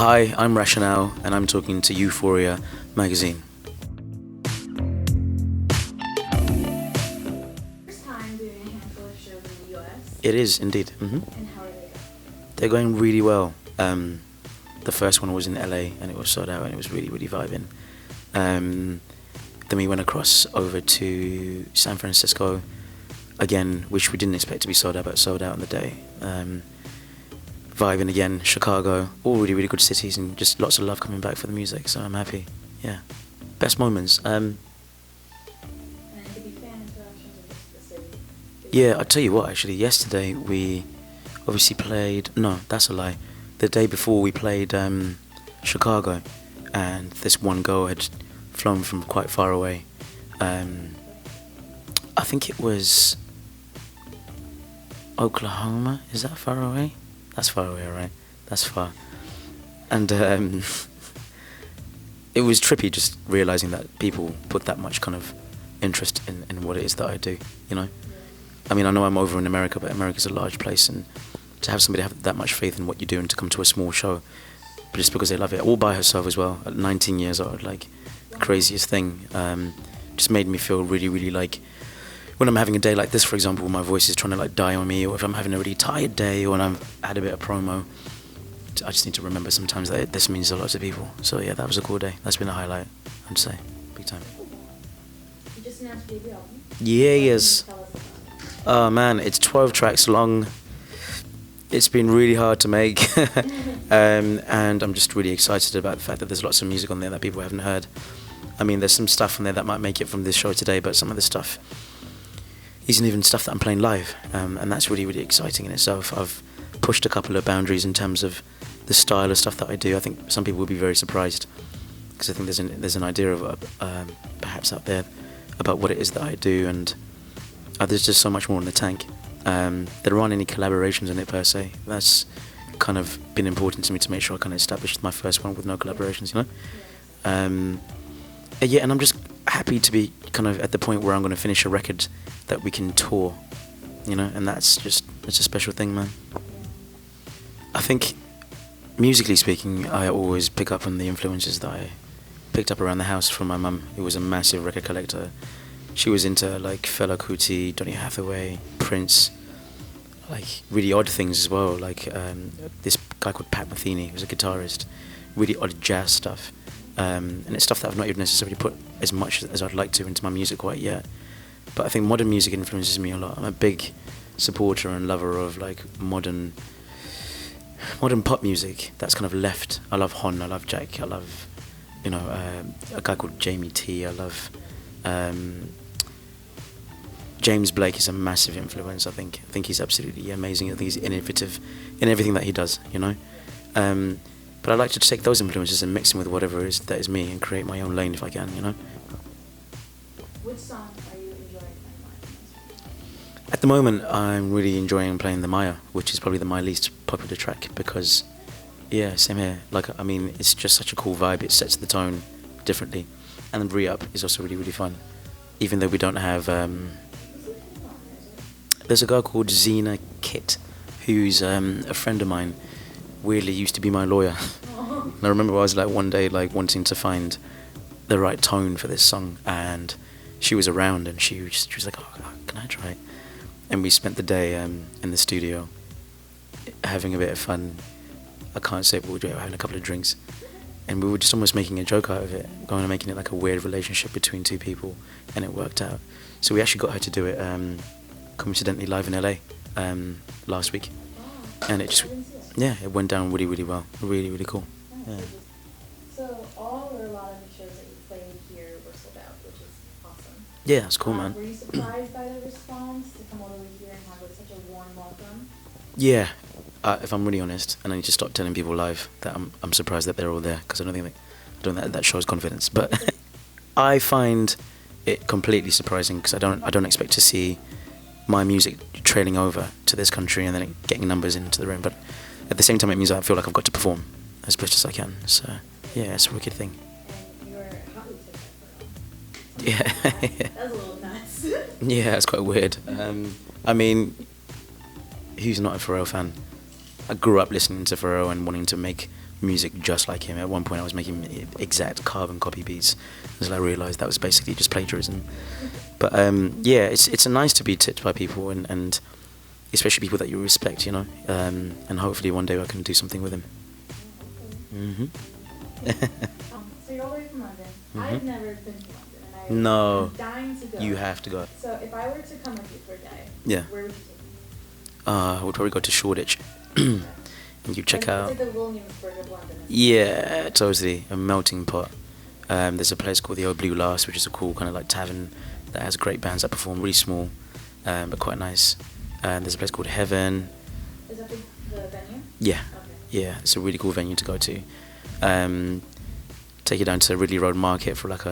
Hi, I'm Rationale, and I'm talking to Euphoria magazine. First time doing a handful of shows in the US, It is indeed. and how are they going? They're going really well. The first one was in LA, and it was sold out, and it was really, really vibing. Then we went across over to San Francisco again, which we didn't expect to be sold out, but sold out on the day. Vibing again, Chicago, all really, really good cities, and just lots of love coming back for the music. So I'm happy. Yeah, best moments. And to be fan interactions of the city. Yeah, I'll tell you what, actually, yesterday we obviously played, no, that's a lie. The day before we played Chicago, and this one girl had flown from quite far away. I think it was Oklahoma, is that far away? That's far away, right? That's far. And it was trippy just realising that people put that much kind of interest in what it is that I do, you know? I mean, I know I'm over in America, but America's a large place, and to have somebody have that much faith in what you do and to come to a small show, just because they love it, all by herself as well, at 19 years old, like, the craziest thing, just made me feel really, really like, when I'm having a day like this, for example, my voice is trying to like die on me, or if I'm having a really tired day, or when I've had a bit of promo, I just need to remember sometimes that this means a lot to people. So yeah, that was a cool day. That's been a highlight, I'd say, big time. You just announced your debut album. Yeah, What yes. can you tell us about it? Oh man, it's 12 tracks long. It's been really hard to make, and I'm just really excited about the fact that there's lots of music on there that people haven't heard. I mean, there's some stuff on there that might make it from this show today, but some of the stuff isn't even stuff that I'm playing live, and that's really, really exciting in itself. I've pushed a couple of boundaries in terms of the style of stuff that I do. I think some people will be very surprised, because I think there's an idea of perhaps out there about what it is that I do, and there's just so much more in the tank. There aren't any collaborations in it per se. That's kind of been important to me to make sure I kind of established my first one with no collaborations, you know? Yeah, and I'm just happy to be kind of at the point where I'm going to finish a record that we can tour, you know, and it's a special thing, man. I think, musically speaking, I always pick up on the influences that I picked up around the house from my mum, who was a massive record collector. She was into like Fela Kuti, Donny Hathaway, Prince, like really odd things as well, like this guy called Pat Metheny, who's a guitarist, really odd jazz stuff. And it's stuff that I've not even necessarily put as much as I'd like to into my music quite yet. But I think modern music influences me a lot. I'm a big supporter and lover of like modern pop music that's kind of left. I love Hon, I love Jack, I love, you know, a guy called Jamie T. I love James Blake is a massive influence. I think he's absolutely amazing. I think he's innovative in everything that he does, you know. But I like to take those influences and mix them with whatever is that is me and create my own lane if I can, you know. Which song are you enjoying playing live? At the moment, I'm really enjoying playing the Maya, which is probably my least popular track because, yeah, same here. Like, I mean, it's just such a cool vibe. It sets the tone differently, and then Re-Up is also really, really fun. Even though we don't have, there's a girl called Zena Kitt, who's a friend of mine. Weirdly used to be my lawyer. And I remember I was like one day like wanting to find the right tone for this song, and she was around, and she was like, oh, can I try it? And we spent the day in the studio having a bit of fun. I can't say, but we were having a couple of drinks, and we were just almost making a joke out of it, going and making it like a weird relationship between two people, and it worked out. So we actually got her to do it coincidentally live in LA last week, and it just, yeah, it went down really, really well. Really, really cool. Yeah. So all or a lot of the shows that you played here were sold out, which is awesome. Yeah, that's cool, man. Were you surprised by the response to come all the way here and have such a warm welcome? Yeah, if I'm really honest, and I need to stop telling people live that I'm surprised that they're all there, because I don't think that shows confidence. But I find it completely surprising, because I don't expect to see my music trailing over to this country and then it getting numbers into the room. But at the same time, it means I feel like I've got to perform as best as I can. So yeah, it's a wicked thing. And you were happy to Yeah. that was a little nuts. Yeah, it's quite weird. I mean, who's not a Pharrell fan? I grew up listening to Pharrell and wanting to make music just like him. At one point I was making exact carbon copy beats until I realised that was basically just plagiarism. But yeah, it's nice to be tipped by people, and especially people that you respect, you know. And hopefully one day I can do something with him. So you're all the way from London. I've never been to London, and No, I'm dying to go. you have to go. So if I were to come with you for a day, Yeah. where would you take me? I would probably go to Shoreditch. And you check out. It's like the Williamsburg of London. Yeah, totally. A melting pot. There's a place called the Old Blue Last, which is a cool kind of like tavern that has great bands that perform, really small, but quite nice. There's a place called Heaven. Is that the venue? Yeah, Okay. yeah, it's a really cool venue to go to. Take you down to Ridley Road Market for like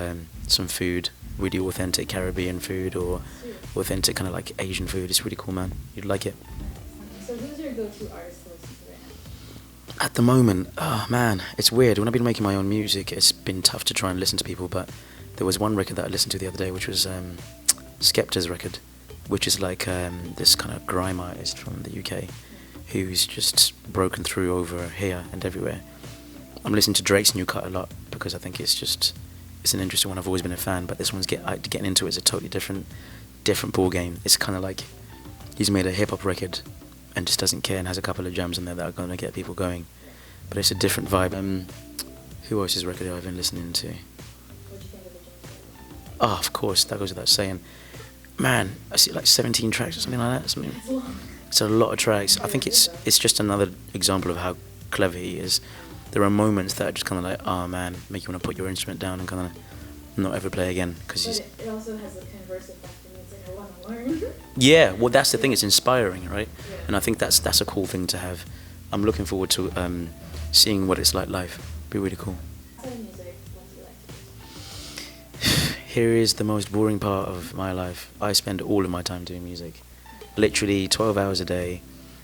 some food, really authentic Caribbean food or Sweet. authentic kind of like Asian food. It's really cool, man. You'd like it. So who's your go-to artist to listen to right now? At the moment, oh man, it's weird. When I've been making my own music, it's been tough to try and listen to people, but there was one record that I listened to the other day, which was Skepta's record, which is like this kind of grime artist from the UK who's just broken through over here and everywhere. I'm listening to Drake's new cut a lot because I think it's an interesting one. I've always been a fan, but this one's getting into it is a totally different ball game. It's kind of like he's made a hip hop record and just doesn't care and has a couple of jams in there that are going to get people going. But it's a different vibe. Who else's record have I been listening to? What'd you think of the James? Oh, of course, that goes without saying. Man, I see like 17 tracks or something like that. It's long. It's a lot of tracks. I think it's just another example of how clever he is. There are moments that are just kind of like, oh man, make you want to put your instrument down and kind of not ever play again because he's. But it also has a converse effect, and it's like I want to learn. Yeah, well that's the thing. It's inspiring, right? Yeah. And I think that's a cool thing to have. I'm looking forward to seeing what it's like live. Be really cool. Outside of music, what do you like to do? Here is the most boring part of my life. I spend all of my time doing music, literally 12 hours a day.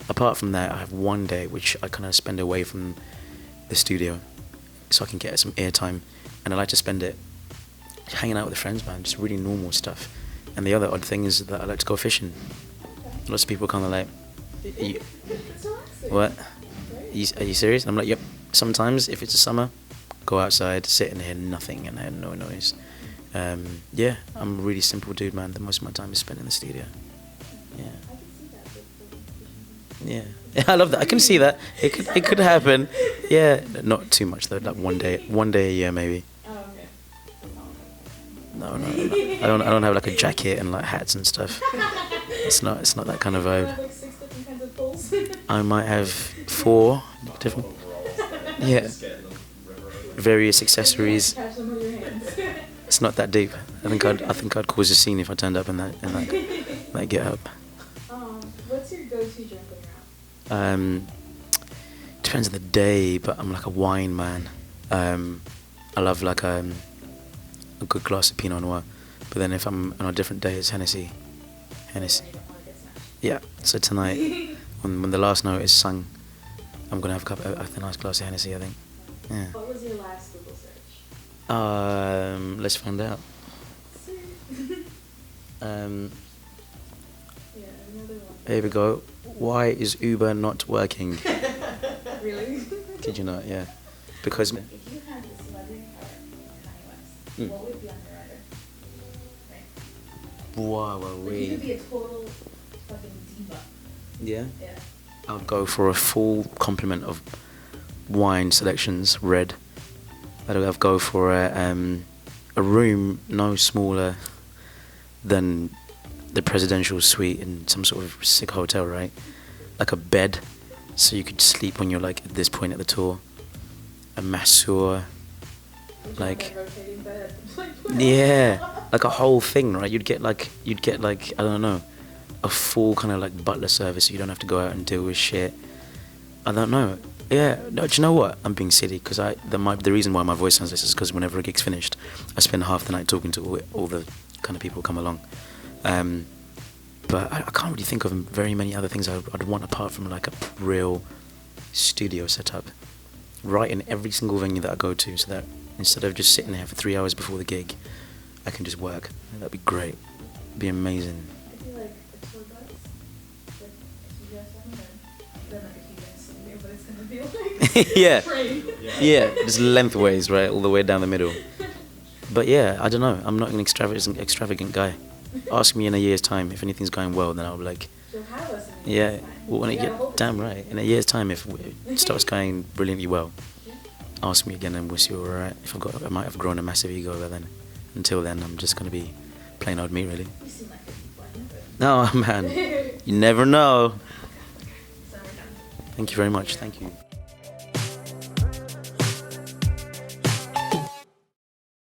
Apart from that, I have one day which I kind of spend away from the studio, so I can get some airtime, and I like to spend it hanging out with friends, man, just really normal stuff. And the other odd thing is that I like to go fishing. Okay. Lots of people kind of like, you, It's relaxing. what? Right? Are you serious? And I'm like, yep. Sometimes, if it's a summer, go outside, sit and hear nothing and hear no noise. Yeah, I'm a really simple dude, man. The most of my time is spent in the studio. Yeah. I can see that with the fishing. Yeah, I love that. I can see that. It could happen. Yeah, not too much though. Like one day a year maybe. Oh, okay. No. I don't have like a jacket and like hats and stuff. It's not that kind of You vibe. have like 6 different kinds of poles. I might have 4 different. Yeah. Various accessories. Catch them with your hands. It's not that deep. I think I'd cause a scene if I turned up in that get up. What's your go-to drink when you're out? Depends on the day, but I'm like a wine man. I love like a good glass of Pinot Noir, but then if I'm on a different day, it's Hennessy. You don't want to get smashed. Yeah. So tonight, when the last note is sung, I'm gonna have a nice glass of Hennessy, I think. Yeah. What was your last Google search? Let's find out. Yeah, another one. Here we go. Why is Uber not working? Really? Kid you not? Yeah. Because. If you had the celebrity power of Kanye West, Mm. what would be on your rider? Right? Wow, Like you could be a total fucking diva. Yeah. Yeah. I would go for a full complement of wine selections, red. I'd go for a room no smaller than the presidential suite in some sort of sick hotel, right? Like a bed, so you could sleep when you're like at this point at the tour. A masseur, Would you like have a rotating bed? yeah, like a whole thing, right? You'd get like I don't know, a full kind of like butler service, so you don't have to go out and deal with shit. I don't know. Yeah, no, do you know what? I'm being silly because the reason why my voice sounds like this is because whenever a gig's finished, I spend half the night talking to all the kind of people who come along. But I can't really think of very many other things I'd want apart from like a real studio setup, right in every single venue that I go to, so that instead of just sitting there for 3 hours before the gig, I can just work. That'd be great. It'd be amazing. I feel like a tour bus, like if you guys haven't been, been like a huge studio, but it's gonna be like Yeah. train. Yeah, just lengthways, right, all the way down the middle. But yeah, I don't know. I'm not an extravagant guy. Ask me in a year's time if anything's going well, then I'll be like, You'll have us in a yeah. year's time. Well, when You it gotta get hope damn so. right, in a year's time, if it starts going brilliantly well, Yeah. ask me again and we'll see where we're at. If I might have grown a massive ego by then. Until then, I'm just gonna be plain old me, really. You seem like a people No, man, you never know. So we're done. Thank you very much. Thank you.